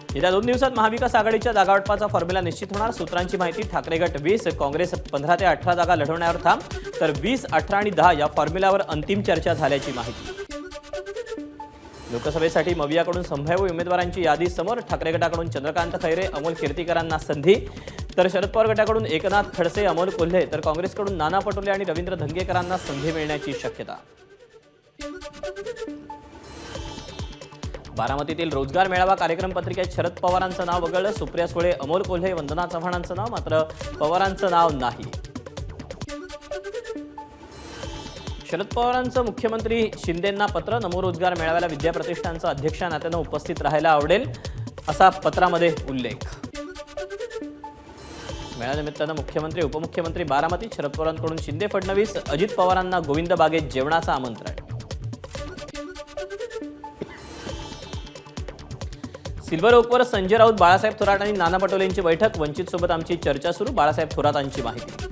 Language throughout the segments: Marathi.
येत्या 2 दिवसात महाविकास आघाडीच्या जागावाटपाचा फॉर्म्युला निश्चित होणार। सूत्रांची माहिती, ठाकरे गट 20, काँग्रेस 15 ते 18 जागा लढवण्यावर ठाम, तर 20, 18 आणि 10 या फॉर्म्युल्यावर अंतिम चर्चा झाल्याची माहिती। लोकसभेसाठी मवियाकडून संभाव्य उमेदवारांची यादी समोर। ठाकरे गटाकडून चंद्रकांत खैरे, अमोल कीर्तीकरांना संधी, तर शरद पवार गटाकडून एकनाथ खडसे, अमोल कोल्हे, तर काँग्रेसकडून नाना पटोले आणि रवींद्र धंगेकरांना संधी मिळण्याची शक्यता। बारामतीतील रोजगार मेळावा कार्यक्रम पत्रिकेत शरद पवारांचं नाव वगळलं। सुप्रिया सुळे, अमोल कोल्हे, वंदना चव्हाणांचं नाव, मात्र पवारांचं नाव नाही। शरद पवारांचं मुख्यमंत्री शिंदेंना पत्र, नमो रोजगार मेळाव्याला विद्या प्रतिष्ठानचं अध्यक्ष नात्यानं उपस्थित राहायला आवडेल, असा पत्रामध्ये उल्लेख। मेळाव्यानिमित्तानं मुख्यमंत्री उपमुख्यमंत्री बारामती, शरद पवारांकडून शिंदे फडणवीस, अजित पवारांना गोविंद बागेत जेवणाचं आमंत्रण। सिल्वर ओकवर संजय राऊत, बाळासाहेब थोरात आणि नाना पटोलेंची बैठक, वंचित सोबत आमची चर्चा सुरू, बाळासाहेब थोरातांची माहिती।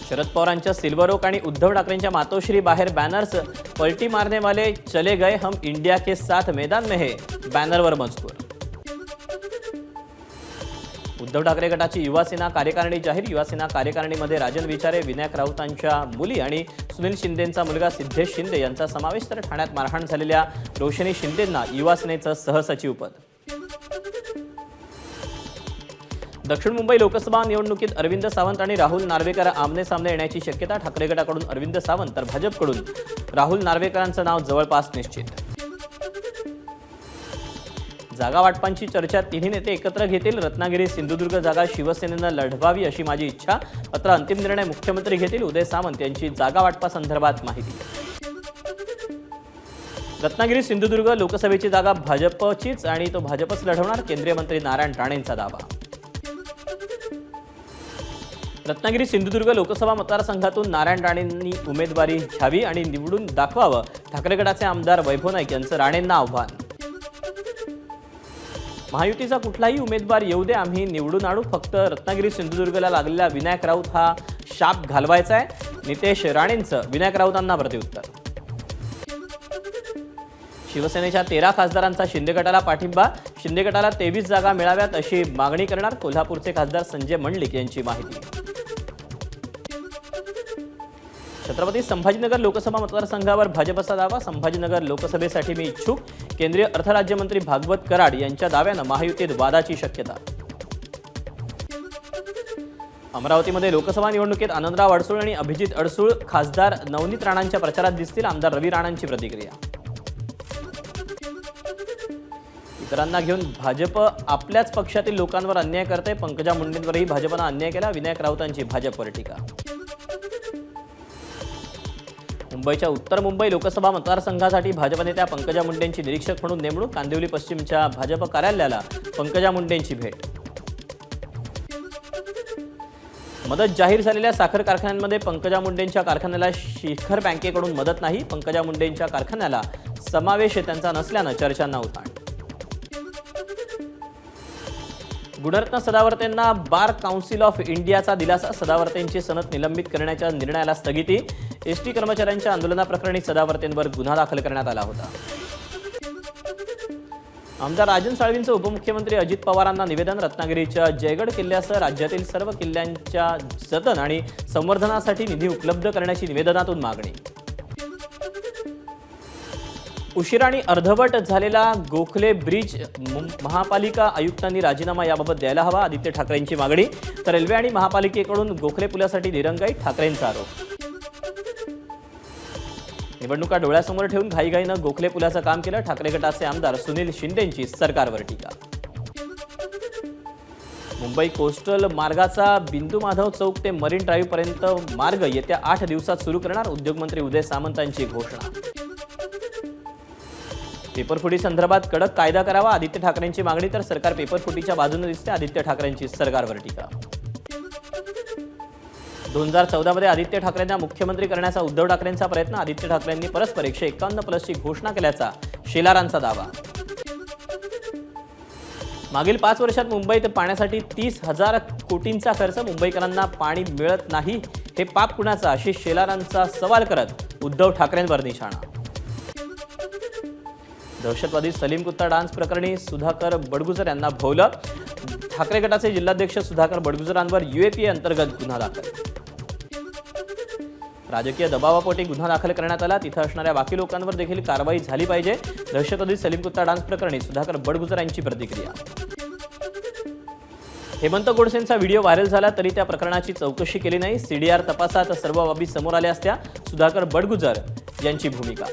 शरद पवारांच्या सिल्वर ओक आणि उद्धव ठाकरेंच्या मातोश्री बाहेर बॅनर्स, पलटी मारने वाले चले गए, हम इंडिया के साथ मैदान में है, बॅनरवर मजकूर। उद्धव ठाकरे गटाची युवासेना कार्यकारिणी जाहीर, युवासेना कार्यकारिणीमध्ये राजन विचारे, विनायक राऊतांच्या मुली आणि सुनील शिंदेंचा मुलगा सिद्धेश शिंदे यांचा समावेश, तर ठाण्यात मारहाण झालेल्या रोशनी शिंदेंना युवासेनेचं सहसचिव पद। दक्षिण मुंबई लोकसभा निवडणुकीत अरविंद सावंत आणि राहुल नार्वेकर आमने सामने येण्याची शक्यता। ठाकरे गटाकडून अरविंद सावंत, तर भाजपकडून राहुल नार्वेकरांचं नाव जवळपास निश्चित। जागा वाटपांची चर्चा, तिन्ही नेते एकत्र घेतील। रत्नागिरी सिंधुदुर्ग जागा शिवसेनेनं लढवावी अशी माझी इच्छा, मात्र अंतिम निर्णय मुख्यमंत्री घेतील। उदय सामंत यांची जागा वाटपासंदर्भात माहिती। रत्नागिरी सिंधुदुर्ग लोकसभेची जागा भाजपचीच आणि तो भाजपच लढवणार, केंद्रीय मंत्री नारायण राणेंचा दावा। रत्नागिरी सिंधुदुर्ग लोकसभा मतदारसंघातून नारायण राणेंनी उमेदवारी घ्यावी आणि निवडून दाखवावं, ठाकरे गटाचे आमदार वैभव नाईक यांचं राणेंना आव्हान। महायुतीचा कुठलाही उमेदवार येऊ दे, आम्ही निवडून आणू, फक्त रत्नागिरी सिंधुदुर्गला लागलेला विनायक राऊत हा शाप घालवायचा आहे, नितेश राणेंचं विनायक राऊतांना प्रत्युत्तर। शिवसेनेच्या 13 खासदारांचा शिंदे गटाला पाठिंबा, शिंदे गटाला 23 जागा मिळाव्यात अशी मागणी करणार, कोल्हापूरचे खासदार संजय मंडलिक यांची माहिती। छत्रपती संभाजीनगर लोकसभा मतदारसंघावर भाजपचा दावा, संभाजीनगर लोकसभेसाठी मी इच्छुक, केंद्रीय अर्थ राज्यमंत्री भागवत कराड यांच्या दाव्यानं महायुतीत वादाची शक्यता। अमरावतीमध्ये लोकसभा निवडणुकीत आनंदराव अडसूळ आणि अभिजित अडसूळ खासदार नवनीत राणांच्या प्रचारात दिसतील, आमदार रवी राणांची प्रतिक्रिया। इतरांना घेऊन भाजप आपल्याच पक्षातील लोकांवर अन्याय करते, पंकजा मुंडेंवरही भाजपनं अन्याय केला, विनायक राऊतांची भाजपवर टीका। मुंबईच्या उत्तर मुंबई लोकसभा मतदारसंघासाठी भाजप नेत्या पंकजा मुंडेंची निरीक्षक म्हणून नेमणूक, कांदिवली पश्चिमच्या भाजप कार्यालयाला पंकजा मुंडेंची भेट। मदत जाहीर झालेल्या साखर कारखान्यांमध्ये पंकजा मुंडेंच्या कारखान्याला शिखर बँकेकडून मदत नाही, पंकजा मुंडेंच्या कारखान्याला समावेश त्यांचा नसल्यानं चर्चांना उधाण। गुणरत्न सदावर्तेंना बार काउन्सिल ऑफ इंडियाचा दिलासा, सदावर्तेंची सनद निलंबित करण्याच्या निर्णयाला स्थगिती, एसटी कर्मचाऱ्यांच्या आंदोलनाप्रकरणी सदावर्तेंवर गुन्हा दाखल करण्यात आला होता। आमदार राजन साळवींचं उपमुख्यमंत्री अजित पवारांना निवेदन, रत्नागिरीच्या जयगड किल्ल्यासह राज्यातील सर्व किल्ल्यांच्या जतन आणि संवर्धनासाठी निधी उपलब्ध करण्याची निवेदनातून मागणी। उशिरा आणि अर्धवट झालेला गोखले ब्रिज, महापालिका आयुक्तांनी राजीनामा याबाबत द्यायला हवा, आदित्य ठाकरेंची मागणी, तर रेल्वे आणि महापालिकेकडून गोखले पुलासाठी दिरंगाई, ठाकरेंचा आरोप। निवडणुका डोळ्यासमोर ठेवून घाईघाईनं गोखले पुलाचं काम केलं, ठाकरे गटाचे आमदार सुनील शिंदेंची सरकारवर टीका। मुंबई कोस्टल मार्गाचा बिंदू माधव चौक ते मरीन ड्राईव्ह पर्यंत मार्ग येत्या 8 दिवसात सुरू करणार, उद्योगमंत्री उदय सामंतांची घोषणा। पेपरफुटी संदर्भात कडक कायदा करावा, आदित्य ठाकरेंची मागणी, तर सरकार पेपरफुटीच्या बाजूने दिसते, आदित्य ठाकरेंची सरकारवर टीका। 2014 मध्ये आदित्य ठाकरेंना मुख्यमंत्री करण्याचा उद्धव ठाकरेंचा प्रयत्न, आदित्य ठाकरेंनी परस्पर 151+ ची घोषणा केल्याचा शेलारांचा दावा। मागील 5 वर्षात मुंबईत पाण्यासाठी 30,000 कोटींचा खर्च, मुंबईकरांना पाणी मिळत नाही, हे पाप कुणाचा, अशी शेलारांचा सवाल करत उद्धव ठाकरेंवर निशाणा। दहशतवादी सलीम कुत्ता डान्स प्रकरणी सुधाकर बडगुजर यांना भोवलं. ठाकरे गटाचे जिल्हाध्यक्ष सुधाकर बडगुजरांवर UAPA अंतर्गत गुन्हा दाखल. राजकीय दबावापोटी गुन्हा दाखल करण्यात आला. तिथं असणाऱ्या बाकी लोकांवर देखील कारवाई झाली पाहिजे. दहशतवादी सलीम कुत्ता डान्स प्रकरणी सुधाकर बडगुजर यांची प्रतिक्रिया. हेमंत गोडसेंचा व्हिडिओ व्हायरल झाला तरी त्या प्रकरणाची चौकशी केली नाही. CDR तपासात सर्व बाबी समोर आल्या असत्या. सुधाकर बडगुजर यांची भूमिका.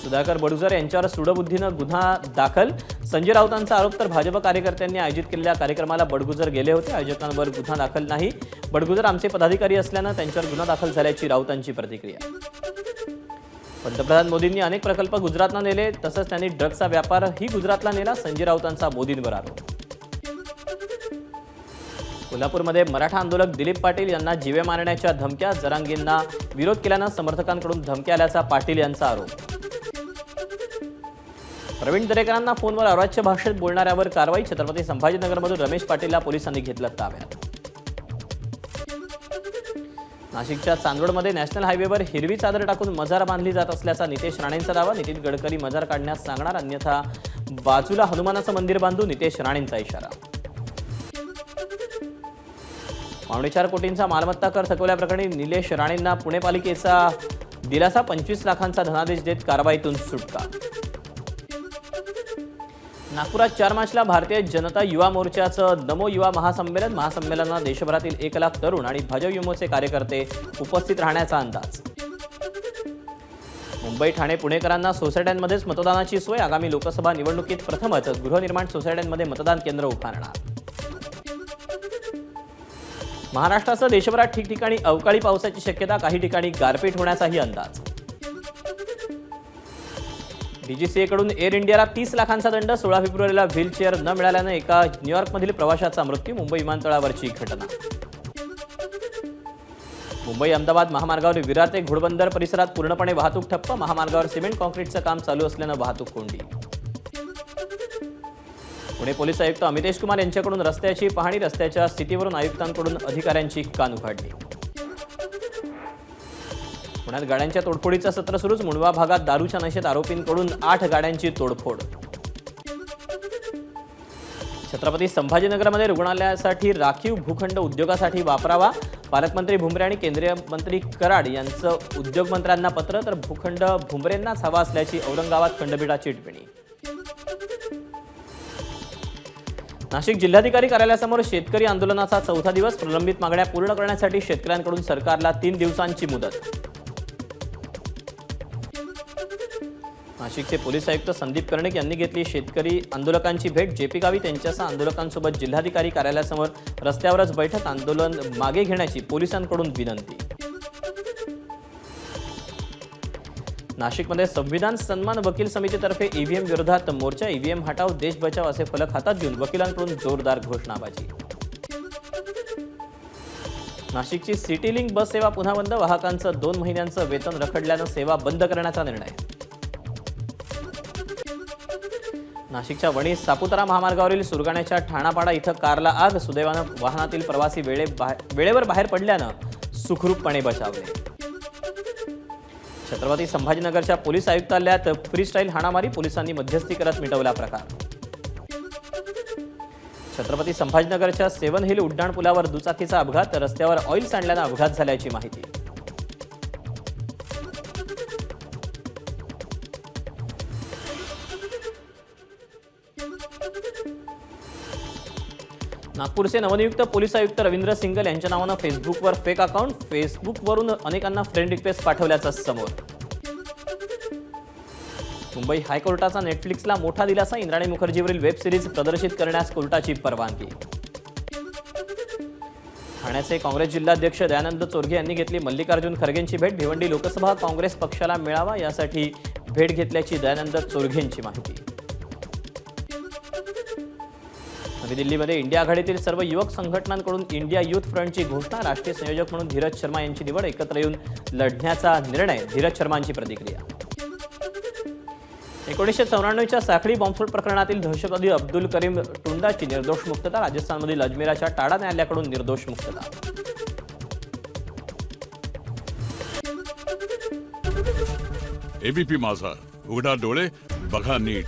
सुधाकर बडगुजर यांच्यावर सूडबुद्धीनं गुन्हा दाखल. संजय राऊतांचा आरोप तर भाजप कार्यकर्त्यांनी आयोजित केलेल्या कार्यक्रमाला बडगुजर गेले होते. आयोजकांवर गुन्हा दाखल नाही. बडगुजर आमचे पदाधिकारी असल्यानं त्यांच्यावर गुन्हा दाखल झाल्याची राऊतांची प्रतिक्रिया. पंतप्रधान मोदींनी अनेक प्रकल्प गुजरातला नेले. तसंच त्यांनी ड्रग्जचा व्यापारही गुजरातला नेला. संजय राऊतांचा मोदींवर आरोप. कोल्हापूरमध्ये मराठा आंदोलक दिलीप पाटील यांना जीवे मारण्याच्या धमक्या. जरांगींना विरोध केल्यानं समर्थकांकडून धमक्या आल्याचा पाटील यांचा आरोप. प्रवीण दरेकरांना फोनवर अवाच्य भाषेत बोलणाऱ्यावर कारवाई. छत्रपती संभाजीनगरमधून रमेश पाटीलला पोलिसांनी घेतलं ताब्यात. नाशिकच्या चांदवडमध्ये नॅशनल हायवेवर हिरवी चादर टाकून मजार बांधली जात असल्याचा नितेश राणेंचा दावा. नितीन गडकरी मजार काढण्यास सांगणार, अन्यथा बाजूला हनुमानाचं मंदिर बांधू. नितेश राणेंचा इशारा. 4.5 कोटींचा मालमत्ता कर थकवल्याप्रकरणी निलेश राणेंना पुणे पालिकेचा दिलासा. 25 लाखांचा धनादेश देत कारवाईतून सुटका. नागपुरात 4 मार्चला भारतीय जनता युवा मोर्चाचं नमो युवा महासंमेलन. महासंमेलनात देशभरातील 1 लाख तरुण आणि भाजप युमोचे कार्यकर्ते उपस्थित राहण्याचा अंदाज. मुंबई ठाणे पुणेकरांना सोसायट्यांमध्येच मतदानाची सोय. आगामी लोकसभा निवडणुकीत प्रथमच गृहनिर्माण सोसायट्यांमध्ये मतदान केंद्र उभारणार. महाराष्ट्रासह देशभरात ठिकठिकाणी अवकाळी पावसाची शक्यता. काही ठिकाणी गारपीट होण्याचाही अंदाज. DGCA कडून एअर इंडियाला 30 लाखांचा दंड. 16 फेब्रुवारीला व्हीलचेअर न मिळाल्यानं एका न्यूयॉर्कमधील प्रवाशाचा मृत्यू. मुंबई विमानतळावरची घटना. मुंबई अहमदाबाद महामार्गावर विरार ते घोडबंदर परिसरात पूर्णपणे वाहतूक ठप्प. महामार्गावर सिमेंट कॉन्क्रीटचं काम चालू असल्यानं वाहतूक कोंडी. पुणे पोलीस आयुक्त अमितेश कुमार यांच्याकडून रस्त्याची पाहणी. रस्त्याच्या स्थितीवरून आयुक्तांकडून अधिकाऱ्यांची कान उघडली. पुण्यात गाड्यांच्या तोडफोडीचं सत्र सुरूच. मुंडवा भागात दारूच्या नशेत आरोपींकडून 8 गाड्यांची तोडफोड. छत्रपती संभाजीनगरमध्ये रुग्णालयासाठी राखीव भूखंड उद्योगासाठी वापरावा. पालकमंत्री भुमरे आणि केंद्रीय मंत्री कराड यांचं उद्योगमंत्र्यांना पत्र. तर भूखंड भुमरेंनाच हवा असल्याची औरंगाबाद खंडपीठाची टिप्पणी. नाशिक जिल्हाधिकारी कार्यालयासमोर शेतकरी आंदोलनाचा 4था दिवस. प्रलंबित मागण्या पूर्ण करण्यासाठी शेतकऱ्यांकडून सरकारला 3 दिवसांची मुदत. नाशिकचे पोलीस आयुक्त संदीप कर्णिक यांनी घेतली शेतकरी आंदोलकांची भेट. JP गावित यांच्यासह आंदोलकांसोबत जिल्हाधिकारी कार्यालयासमोर रस्त्यावरच बैठक. आंदोलन मागे घेण्याची पोलिसांकडून विनंती. नाशिकमध्ये संविधान सन्मान वकील समितीतर्फे EVM विरोधात मोर्चा. EVM हटाव देश बचाव असे फलक हातात घेऊन वकिलांकडून जोरदार घोषणाबाजी. नाशिकची सिटी लिंक बस सेवा पुन्हा बंद. वाहकांचं 2 महिन्यांचं वेतन रखडल्यानं सेवा बंद करण्याचा निर्णय. नाशिकच्या वणी सापुतारा महामार्गावरील सुरगाण्याच्या ठाणापाडा इथं कारला आग. सुदैवानं वाहनातील प्रवासी वेळेवर बाहेर पडल्यानं सुखरूपपणे बचावले. छत्रपती संभाजीनगरच्या पोलीस आयुक्तालयात फ्रीस्टाईल हाणामारी. पोलिसांनी मध्यस्थी करत मिटवला प्रकार. छत्रपती संभाजीनगरच्या 7 हिल उड्डाण पुलावर दुचाकीचा अपघात. रस्त्यावर ऑइल सांडल्यानं अपघात झाल्याची माहिती. नागपूरचे नवनियुक्त पोलीस आयुक्त रवींद्र सिंगल यांच्या नावानं फेसबुकवर फेक अकाउंट. फेसबुकवरून अनेकांना फ्रेंड रिक्वेस्ट पाठवल्याचं समोर. मुंबई हायकोर्टाचा नेटफ्लिक्सला मोठा दिलासा. इंद्राणी मुखर्जीवरील वेब सिरीज प्रदर्शित करण्यास कोर्टाची परवानगी. ठाण्याचे काँग्रेस जिल्हाध्यक्ष दयानंद चोरघे यांनी घेतली मल्लिकार्जुन खरगेंची भेट. भिवंडी लोकसभा काँग्रेस पक्षाला मिळावा यासाठी भेट घेतल्याची दयानंद चोरघेंची माहिती. नवी दिल्लीमध्ये इंडिया आघाडीतील सर्व युवक संघटनांकडून इंडिया युथ फ्रंटची घोषणा. राष्ट्रीय संयोजक म्हणून धीरज शर्मा यांची निवड. एकत्र येऊन लढण्याचा निर्णय. धीरज शर्मांची प्रतिक्रिया. 1994च्या साखळी बॉम्बस्फोट प्रकरणातील दहशतवादी अब्दुल करीम टुंडाची निर्दोष मुक्तता. राजस्थानमधील अजमेराच्या टाडा न्यायालयाकडून निर्दोष मुक्तता. एबीपी माझा, उघडा डोळे बघा नीट.